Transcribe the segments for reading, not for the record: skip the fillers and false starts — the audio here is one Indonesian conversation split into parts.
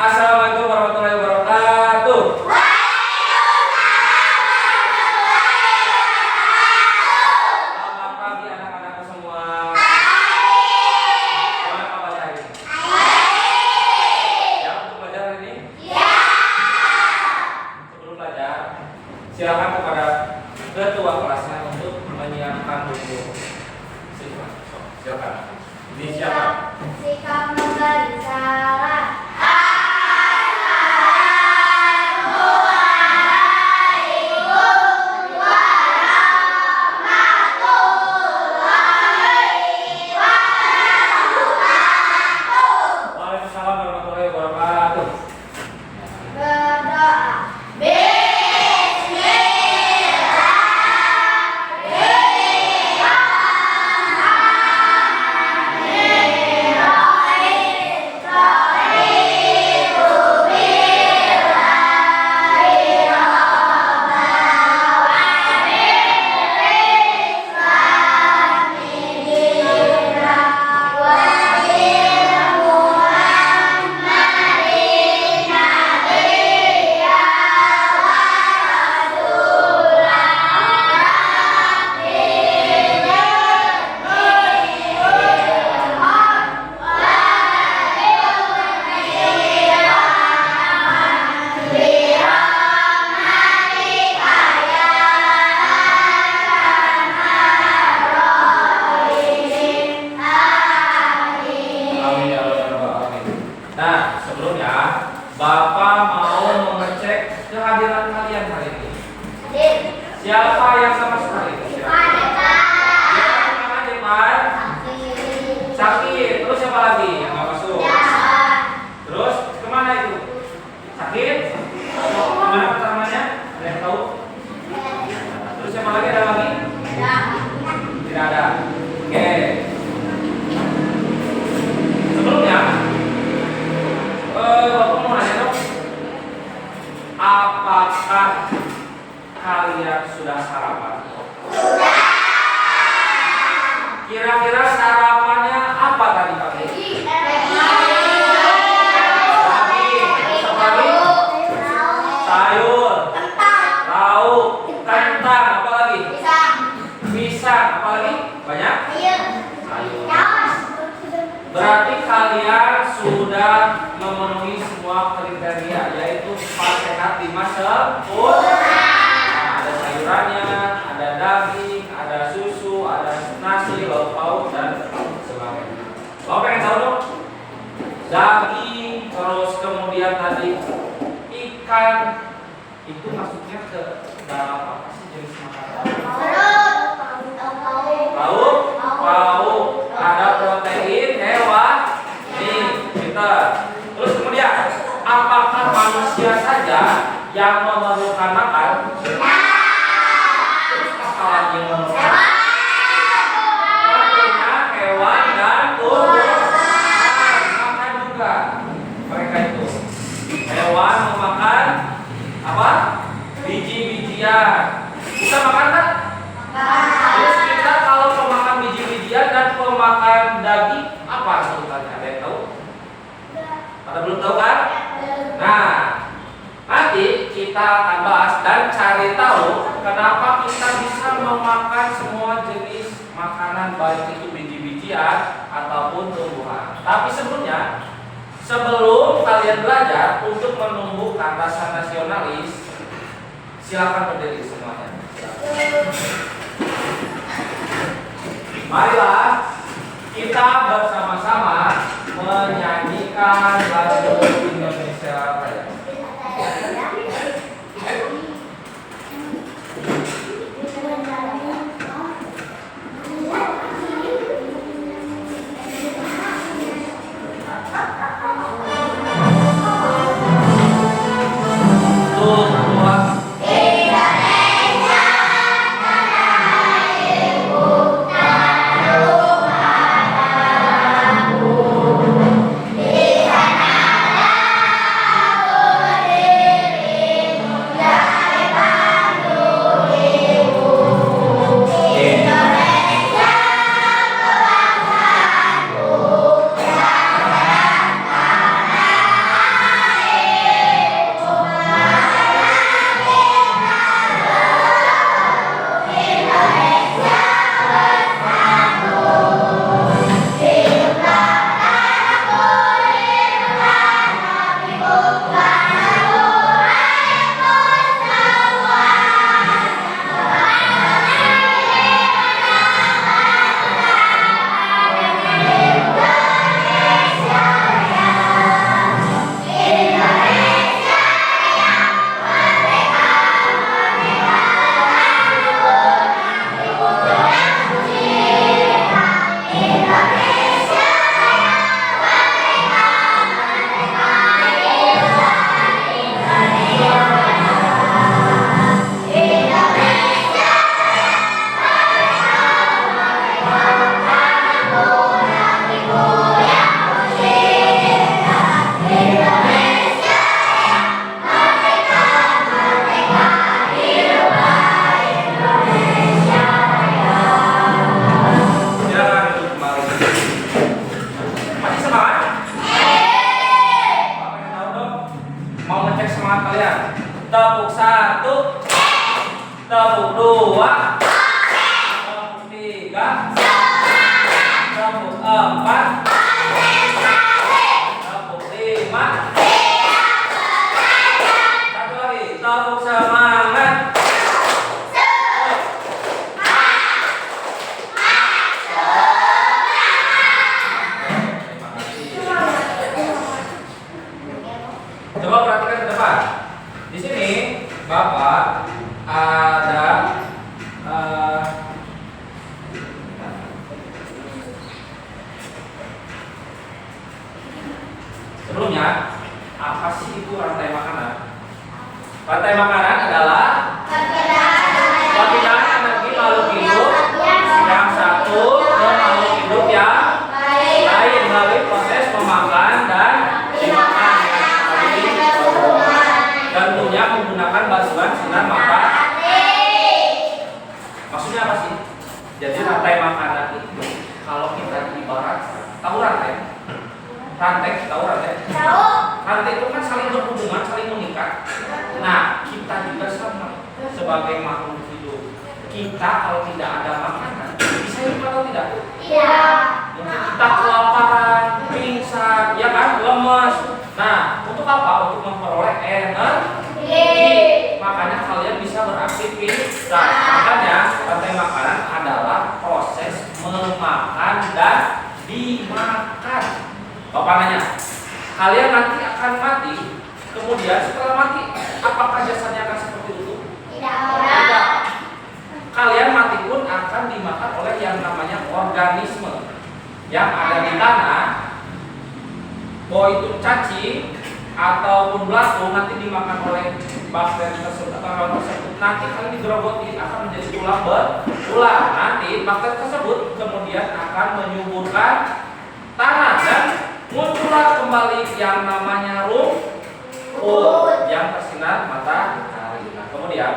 Assalamualaikum warahmatullahi wabarakatuh. Selamat pagi anak-anakku semua. Semangat apa belajar hari ini? Siap untuk belajar hari ini? Iya. Sebelum belajar, silakan kepada ketua kelasnya untuk menyiapkan buku. Silakan. Ini siapa? Sikap memberi salam. Waalaikumsalam warahmatullahi wabarakatuh. Berdoa. Nah, sebelumnya Bapak mau mengecek kehadiran kalian hari ini. Siapa yang sama sekali? Siapa kemana Depan? Sakit. Terus siapa lagi yang nggak masuk? Terus kemana itu? Sakit? Kemana pertamanya? Ada yang tahu? Terus siapa lagi? Ada lagi? Tidak ada. Oke. Sebelumnya Bapak mau nanya dong, apakah kalian sudah sarapan? Kira-kira sarapannya apa tadi pagi? Daging, apa lagi? Sayur, lauk, kentang, apa lagi? Pisang, apa lagi? Banyak? Sayur. Berarti kalian sudah memenuhi semua kriteria, yaitu 4 sehat 5 sempurna. Nah, ada sayurannya, ada daging, ada susu, ada nasi, lauk pauk dan sebagainya. Mau pengen tahu dong? Daging, terus kemudian tadi ikan, itu masuknya ke dalam apa sih jenis makanan? Lauk, pauk, ada protein hewan. Nih, pintar. Terus kemudian, apakah manusia saja yang memerlukan makan? Terus apa lagi yang memerlukan? Tentunya hewan dan tumbuhan makan juga. Mereka itu hewan memakan apa? Biji-bijian. Bisa makan kan? Terus kita kalau pemakan biji-bijian dan pemakan daging, apa sebutannya? Ada yang tahu? Ada belum tahu kan? Nah, nanti kita akan bahas dan cari tahu kenapa kita bisa memakan semua jenis makanan, baik itu biji-bijian ataupun tumbuhan. Tapi sebelumnya, sebelum kalian belajar untuk menumbuhkan rasa nasionalis, silakan berdiri semuanya. Marilah kita bersama-sama menyanyikan lagu Indonesia Raya. Di sana Tepuk 1. Tepuk 2. Tepuk 3. Tepuk 4. Tepuk 5. Satu lagi. Tepuk semangat. Coba perhatikan ke depan. Di sini Bapak ada sebelumnya apa sih itu rantai makanan? Rantai makanan adalah perpindahan energi makhluk hidup yang satu ke makhluk hidup yang lain melalui proses memakan dan dimakan. Tentunya menggunakan bantuan sinar matahari. Maksudnya apa sih? Jadi rantai makanan itu kalau kita ibaratkan, tahu rantai? Rantai, tahu rantai? Tahu. Rantai itu kan saling berhubungan, saling mengikat. Nah, kita juga sama sebagai makhluk hidup. Kita kalau tidak ada makanan, bisa hidup atau tidak? Tidak. Mungkin kita kelaparan, pingsan, ya kan, lemes. Nah, untuk apa? Untuk memperoleh energi. Makanya kalian bisa beraktivitas. Makanya rantai makanan adalah proses memakan dan dimakan. Bapak nanya, kalian nanti akan mati. Kemudian setelah mati, apakah jasanya akan seperti itu? Tidak. Kalian mati pun akan dimakan oleh yang namanya organisme yang ada di tanah. Bahwa itu cacing ataupun belatung nanti dimakan oleh bakteri tersebut atau hewan tersebut, nanti kalian digerogoti akan menjadi tulang berulang. Nanti bakteri tersebut kemudian akan menyuburkan tanah dan muncullah kembali yang namanya rumput yang tersinar matahari. Nah, kemudian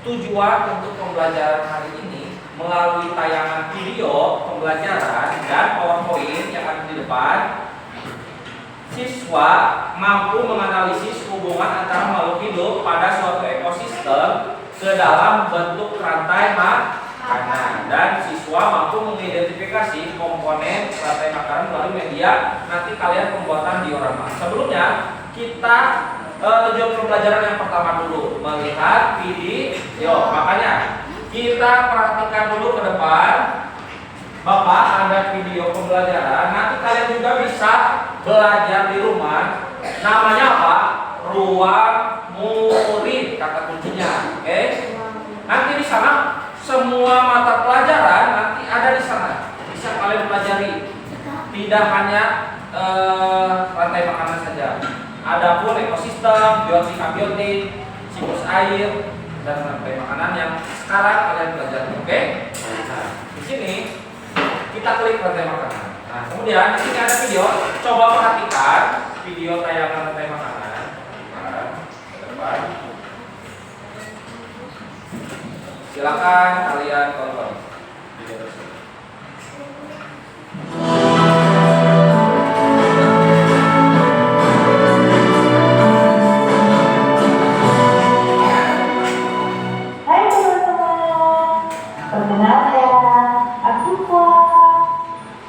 tujuan untuk pembelajaran hari ini melalui tayangan video pembelajaran dan PowerPoint yang ada di depan, siswa mampu menganalisis hubungan antara makhluk hidup pada suatu ekosistem ke dalam bentuk rantai makanan, dan siswa mampu mengidentifikasi komponen rantai makanan melalui media nanti kalian pembuatan diorama. Sebelumnya kita tujuan pembelajaran yang pertama dulu melihat video. Makanya kita perhatikan dulu ke depan. Bapak ada video pembelajaran. Nanti kalian juga bisa belajar di rumah. Namanya apa? Ruang murid, kata kuncinya. Oke? Nanti di sana semua mata pelajaran nanti ada di sana. Bisa kalian pelajari. Tidak hanya rantai makanan saja. Adapun ekosistem, biotik, abiotik, siklus air, dan rantai makanan yang sekarang kalian pelajari. Oke? Nah, di sini kita klik rantai makanan. Nah, kemudian di sini ada video. Coba perhatikan video tayangan rantai makanan. Nah, ke depan. Silakan kalian tonton video tersebut. Hai teman-teman, perkenalkan, aku Kuak.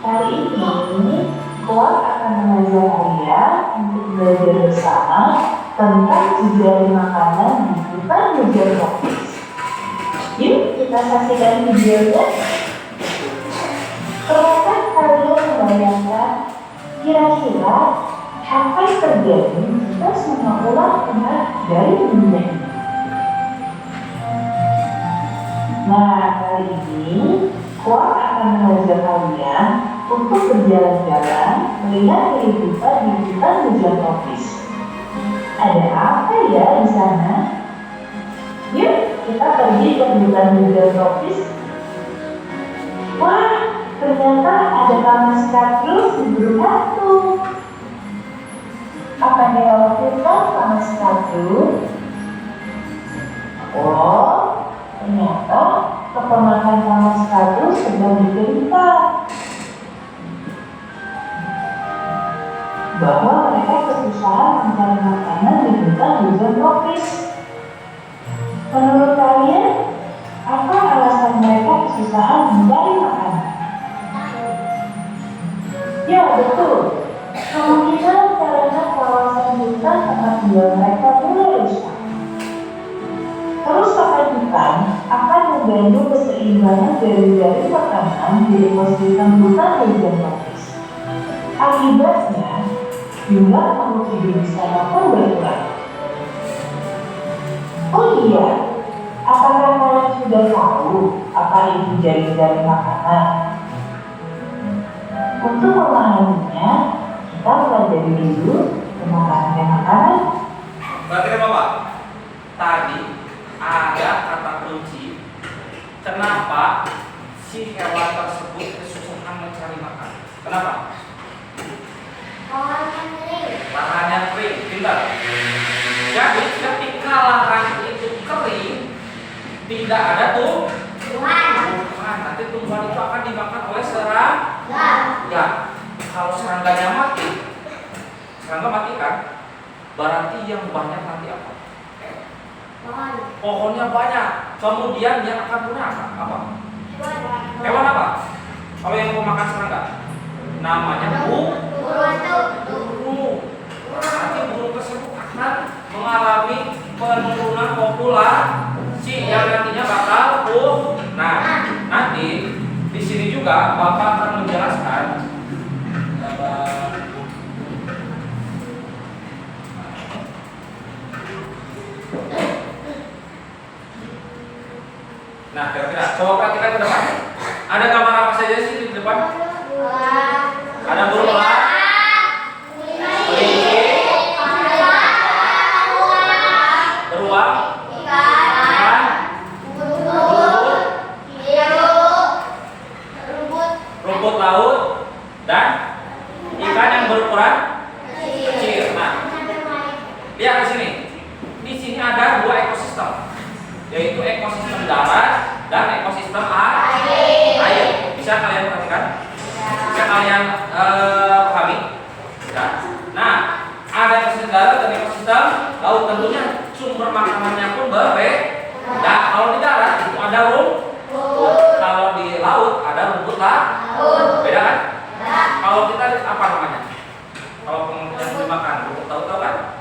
Hari ini Kuak akan mengajak kalian untuk belajar bersama tentang jejaring makanan di hutan hujan tropis. Yuk kita saksikan videonya. Pernahkah kalian membayangkan kira-kira apa yang terjadi jika semua ular punah dari dunia ini? Nah, kali ini Kuak akan mengajak kalian untuk berjalan-jalan melihat kehidupan di hutan hujan tropis. Ada apa ya di sana? Yuk, kita pergi ke hutan hujan tropis. Wah, ternyata ada taman Skatrus di burung hantu. Apa yang dikhawatirkan taman Skatrus? Oh, ternyata keponakan taman Skatrus sedang diderita. bahwa mereka kesusahan mencari makanan di hutan hujan tropis. Menurut kalian, apa alasan mereka kesusahan mencari makanan? Ya, betul. Kemungkinan karena kawasan hutan tempat tinggal mereka mulai rusak. Kerusakan hutan akan mengganggu keseimbangan dari makanan di ekosistem hutan hujan tropis. Akibatnya, jumlah makhluk hidup di sana pun berkurang. Oh iya, apakah kalian sudah tahu apa itu jaring-jaring makanan? Untuk memahaminya, kita pelajari dulu tentang makanan. Perhatikan Bapak, tadi ada kata kunci kenapa si hewan tersebut kesusahan mencari makan. Kenapa? Lahan yang kering, pintar. Jadi ketika lahan itu kering, tidak ada tumbuhan. Nanti tumbuhan itu akan dimakan oleh serangga. Ya, kalau serangganya mati, serangga mati kan? Berarti yang banyak nanti apa? Pohonnya banyak. Kemudian yang akan punah apa? Hewan apa? Kalau yang mau makan serangga, namanya burung. Nanti burung tersebut akan mengalami penurunan populasi yang nantinya bakal punah. Nanti di sini juga Bapak akan menjelaskan nah, kira-kira coba perhatikan ke depan. Ada gambar apa saja sih di depan? Ada burung elang, kelinci, beruang, ikan, rumput laut, dan ikan yang berukuran kecil. Nah, lihat di sini. Di sini ada dua ekosistem, yaitu ekosistem darat dan ekosistem air. Bisa kalian perhatikan? Bisa kalian pahami? Ya. Nah, ada ekosistem darat dan ekosistem laut. Tentunya sumber makanannya pun berbeda. Nah, kalau di darat itu ada rumput, kalau di laut ada rumput laut. Beda kan? Kalau kita apa namanya? Kalau yang dimakan rumput laut, tahu kan?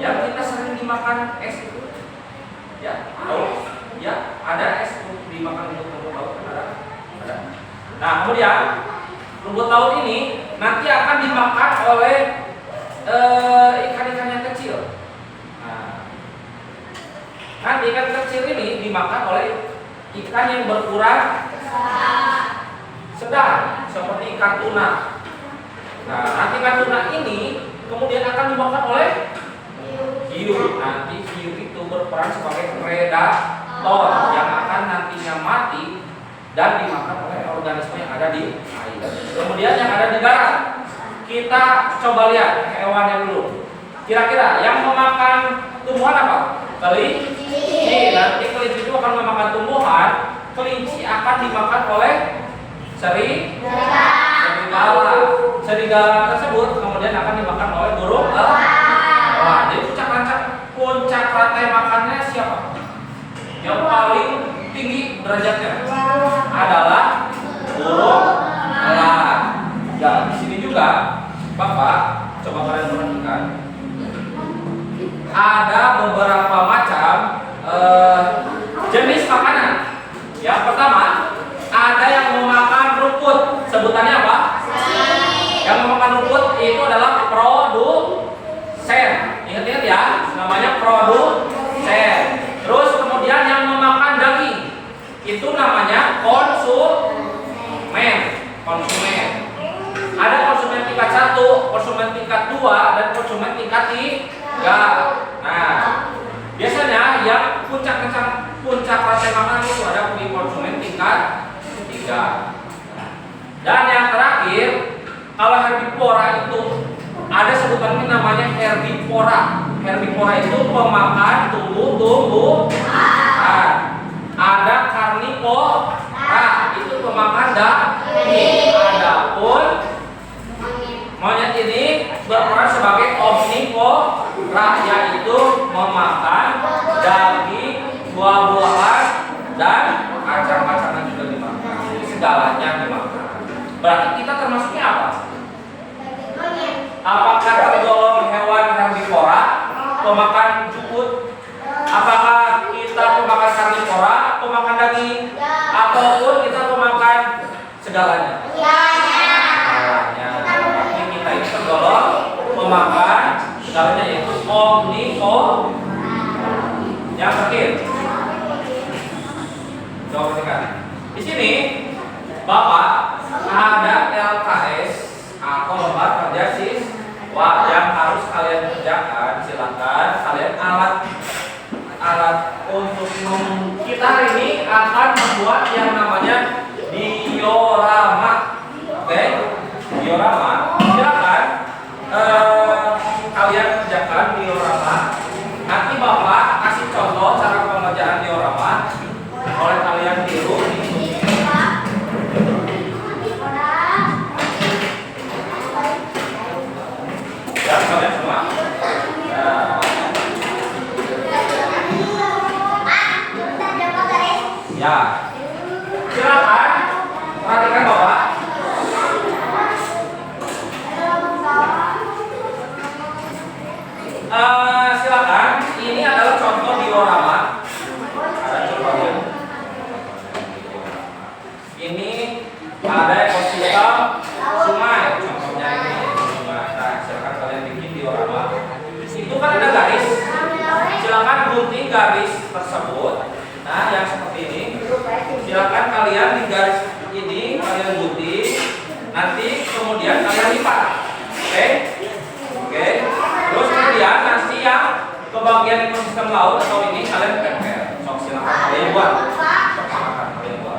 Yang kita sering dimakan es itu, ya, tahu? Ya, ada es dimakan rumput laut kan ada. Nah, kemudian rumput laut ini nanti akan dimakan oleh ikan-ikan yang kecil. Nah, nanti ikan kecil ini dimakan oleh ikan yang berukuran sedang, seperti ikan tuna. Nah, nanti ikan tuna ini kemudian akan dimakan oleh hiu. Nanti hiu itu berperan sebagai predator yang akan nantinya mati dan dimakan oleh organisme yang ada di air. Kemudian yang ada di darat, kita coba lihat hewannya dulu. Kira-kira yang memakan tumbuhan apa? Kelinci. Nanti kelinci itu akan memakan tumbuhan. Kelinci akan dimakan oleh serigala. Serigala tersebut kemudian akan dimakan oleh burung elang. Jadi puncak rantai makannya siapa? Yang paling tinggi derajatnya adalah burung elang. Ya, di sini juga Bapak coba kalian perhatikan. Ada beberapa macam jenis makanan. Yang pertama, ada yang memakan rumput. Sebutannya apa? Yang memakan rumput itu adalah produsen. Ingat-ingat ya, namanya produsen. Terus kemudian yang memakan daging itu namanya konsumen. Ada konsumen tingkat 1, konsumen tingkat 2, dan konsumen tingkat 3. Nah, biasanya yang puncak rantai makanan itu ada di konsumen tingkat 3. Dan yang terakhir, kalau herbivora itu ada sebutannya namanya herbivora. Herbivora itu pemakan tumbuh-tumbuhan. Ada karnivora, itu pemakan daging. Adapun monyet ini berperan sebagai omnivora, yaitu memakan daging, buah-buahan, dan kacang-kacangan juga dimakan. Segalanya dimakan. Berarti kita termasuknya apa? Apakah tergolong hewan herbivora, pemakan jukut? Apakah kita pemakan karnivora, pemakan daging, ataupun kita pemakan segalanya? Segalanya. Berarti kita ini tergolong memakan segalanya, yaitu omnivora. Yang terakhir, coba perhatikan. Di sini Bapak ada LKS atau lembar kerja siswa yang harus kalian kerjakan. Silakan kalian alat untuk kita hari ini akan membuat yang namanya diorama. Oke, diorama. Silakan kalian kerjakan diorama. Nanti Bapak kasih contoh cara pengerjaan diorama. Oleh kalian tiru. Ya, kalian semua. Ya. Silakan perhatikan Bapak. Silakan. Ini adalah contoh diorama. Ada contohnya. Ini ada ekosistem sungai. Contohnya ini sungai. Nah, silakan kalian bikin diorama. Itu kan ada garis. Silakan gunting garis tersebut. Nah, yang seperti ini. Silakan kalian di garis ini kalian gunting. Nanti kemudian kalian lipat. Oke? Oke. Terus kemudian nanti yang ke bagian ekosistem laut atau ini kalian tempel. So, silakan kalian buat. Silakan kalian buat.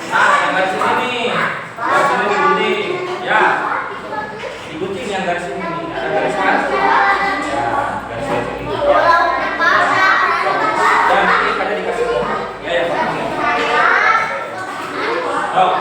Nah, yang garis ini nih. Garis ini digunting. Ya. Digunting yang garis ini nih. Ada garis kan? Ya, garis ini. Dan nanti ada dikasih bola. Ya, ya. Oh,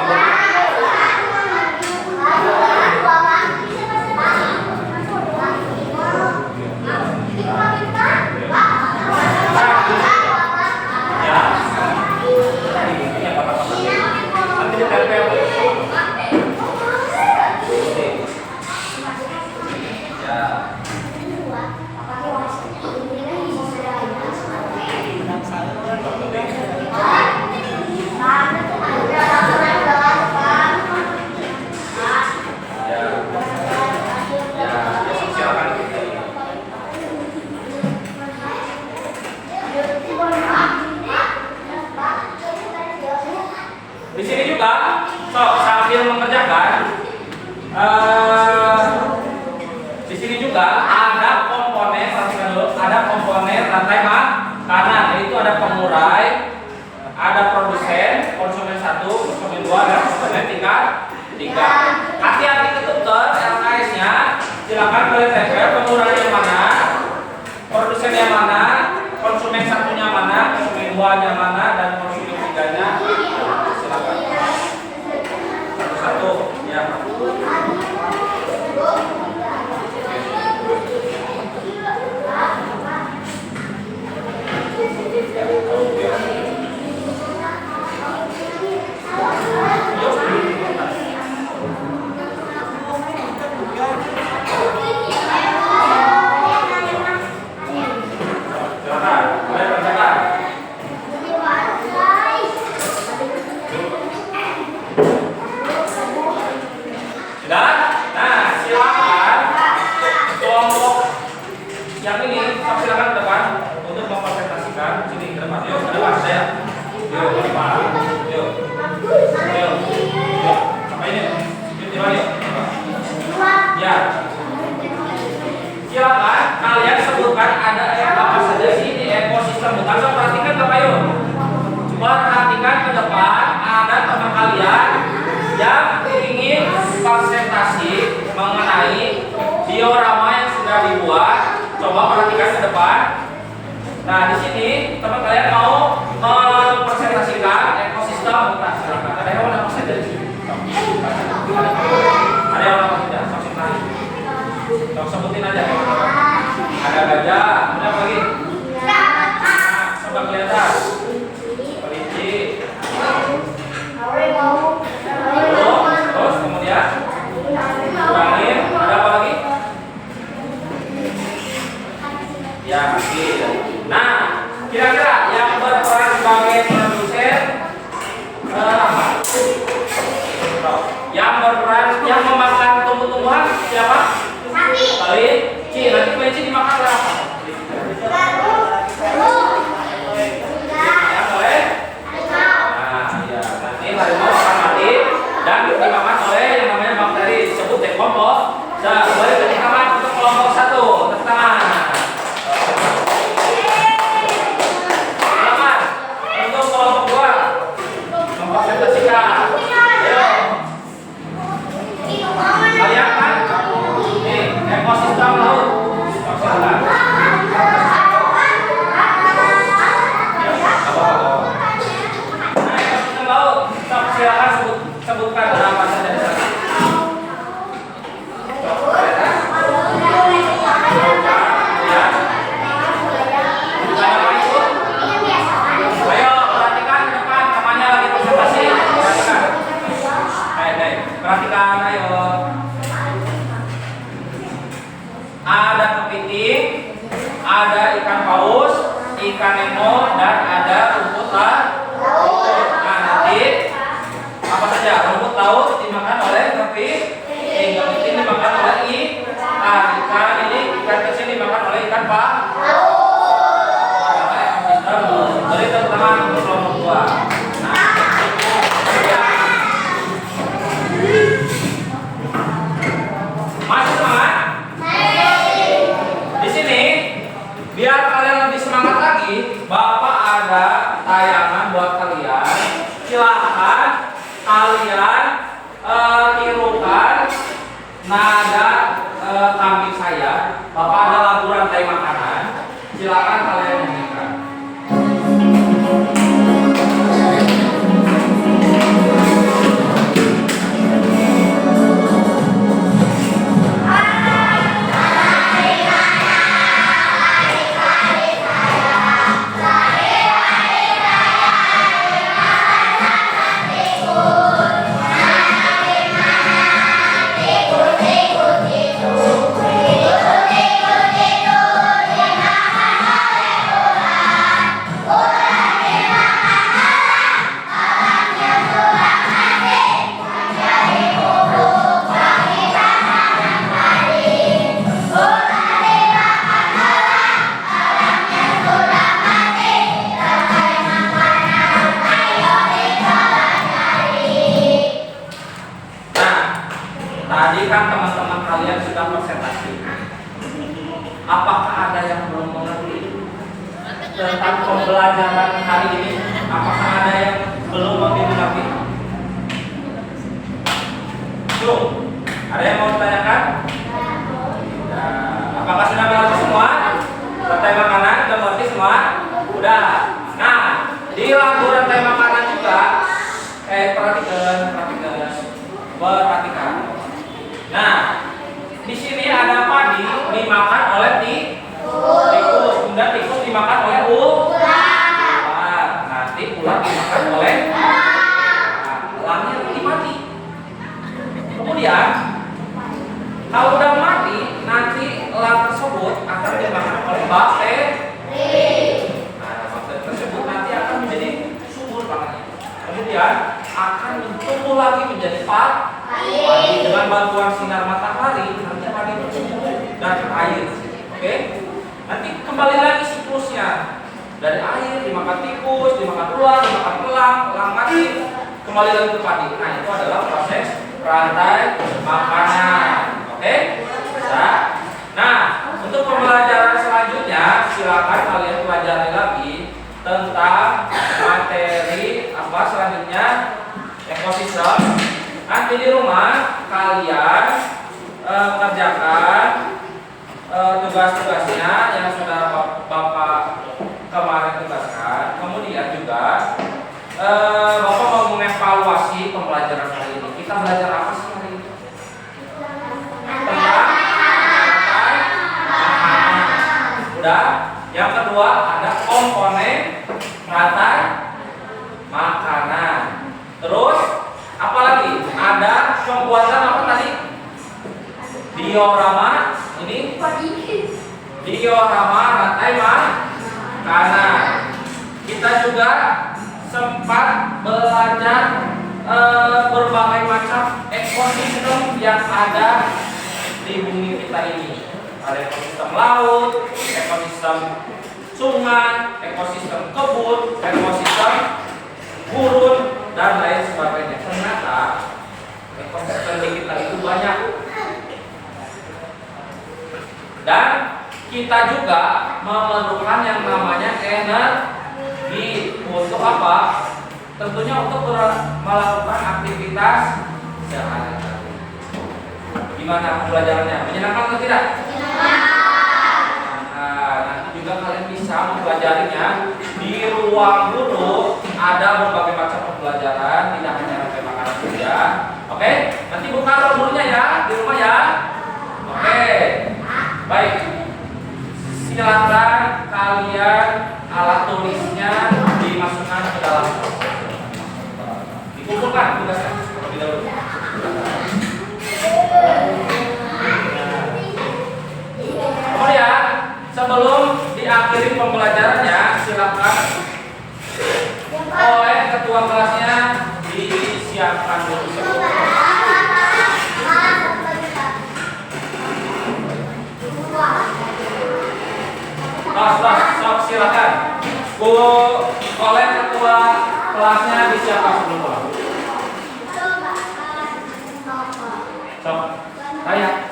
di sini juga, sambil mengerjakan, di sini juga ada komponen, perhatikan dulu, ada komponen rantai makanan, yaitu ada pengurai, ada produsen, konsumen 1, konsumen 2, dan konsumen 3. Hati-hati ketuker LKS-nya, silakan kalian tempel pengurai yang mana, produsen yang mana, konsumen 1-nya mana, konsumen 2-nya mana, dan konsumen 3-nya. Silakan. Satu, ya. diorama yang sudah dibuat. Coba perhatikan ke depan. Nah, di sini teman kalian mau mempresentasikan ekosistem. Nah, silakan. Ada yang mau nafas dari sini? Ada yang mau tidak? Saksi tadi. Sebutin aja. Ada gajah. Ada apa lagi? Nah, coba kelihatan. Kelinci. Terus kemudian angin. Ada apa lagi? Ya, kaki. Nah, kira-kira yang berperan sebagai produsen apa? Yang berperan yang memakan tumbuh-tumbuhan siapa? Kelinci. Nanti kelinci dimakan oleh apa? Ya, oleh? Nah, ya. Nanti harimau akan mati dan dimakan oleh yang namanya bakteri disebut dekomposasi. Boleh beri tangan untuk kelompok 1. Tepuk tangan. Silakan untuk kelompok 2 mempresentasikan. Ayo. Kalian kan? Nih, ekosistem laut. Silakan. Nah, ekosistem laut. Silakan sebutkan apa saja di sana. Ayo perhatikan ke depan, temannya lagi presentasi. Perhatikan. Perhatikan, ayo. Ada kepiting, ada ikan paus, ikan nemo, dan ada rumput laut. Nah, nanti apa saja rumput laut dimakan oleh kepiting dimakan oleh ikan ini ikan kecil dimakan oleh ikan paus. Beri tepuk tangan untuk kelompok 2. Masih semangat? Di sini biar kalian lebih semangat lagi, Bapak ada tayangan buat kalian. Silahkan kalian tirukan nada kambing saya. Bapak ada lagu rantai makanan. Silakan kalian nyanyikan. Tadi kan teman-teman kalian sudah presentasi. Apakah ada yang belum mengerti tentang pembelajaran hari ini? Apakah ada yang belum mengerti? Yuk, ada yang mau ditanyakan? Nah, apakah sudah mengerti semua? Rantai makanan sudah mengerti semua? Udah. Nah, di lagu rantai makanan juga, perhatikan. Nah, di sini ada padi dimakan oleh tikus, kemudian tikus dimakan oleh ular. Nanti ular dimakan oleh elangnya mati. Kemudian kalau udah mati, nanti elang tersebut akan dimakan oleh bakteri. Nah, bakteri tersebut nanti akan menjadi subur pangannya. Kemudian akan tumbuh lagi menjadi padi dengan bantuan sinar matahari. Nanti padi itu tumbuh dan air. Oke? Nanti kembali lagi siklusnya. Dari air dimakan tikus, dimakan ular, dimakan elang mati, kembali lagi ke padi. Nah, itu adalah proses rantai makanan. Oke? Bisa? Nah, untuk pembelajaran selanjutnya silakan kalian pelajari lagi tentang materi apa selanjutnya, ekosistem. Nanti di rumah kalian kerjakan tugas-tugasnya yang sudah Bapak kemarin tugaskan. Kemudian juga Bapak mau mengevaluasi pembelajaran hari ini. Kita belajar apa sih hari ini? Tentang makanan. Udah. Yang kedua ada komponen rantai makanan. Terus apa lagi? Ada pembuatan apa tadi? Diorama. Ini diorama rantai makanan. Kita juga sempat belajar berbagai macam ekosistem yang ada di bumi kita ini. Ada ekosistem laut, ekosistem sungai, ekosistem kebun, ekosistem gurun, dan lain sebagainya. Ternyata ekosistem di kita itu banyak. Dan kita juga memerlukan yang namanya energi. Untuk apa? Tentunya untuk melakukan aktivitas sehari-hari. Gimana pembelajarannya? Menyenangkan atau tidak? Nah, nanti juga kalian bisa mempelajarinya di ruang guru. Ada berbagai macam pembelajaran, tidak hanya rantai makanan saja. Oke? Nanti buka ruang gurunya ya di rumah ya. Oke. Baik. Silakan kalian alat tulisnya dimasukkan ke dalam dikumpulkan tugasnya terlebih dahulu. Kemudian sebelum diakhiri pembelajarannya, silakan oleh ketua kelasnya disiapkan dulu sebelum. Sok silakan. Oleh ketua kelasnya disiapkan sebelum pulang. Sok, saya.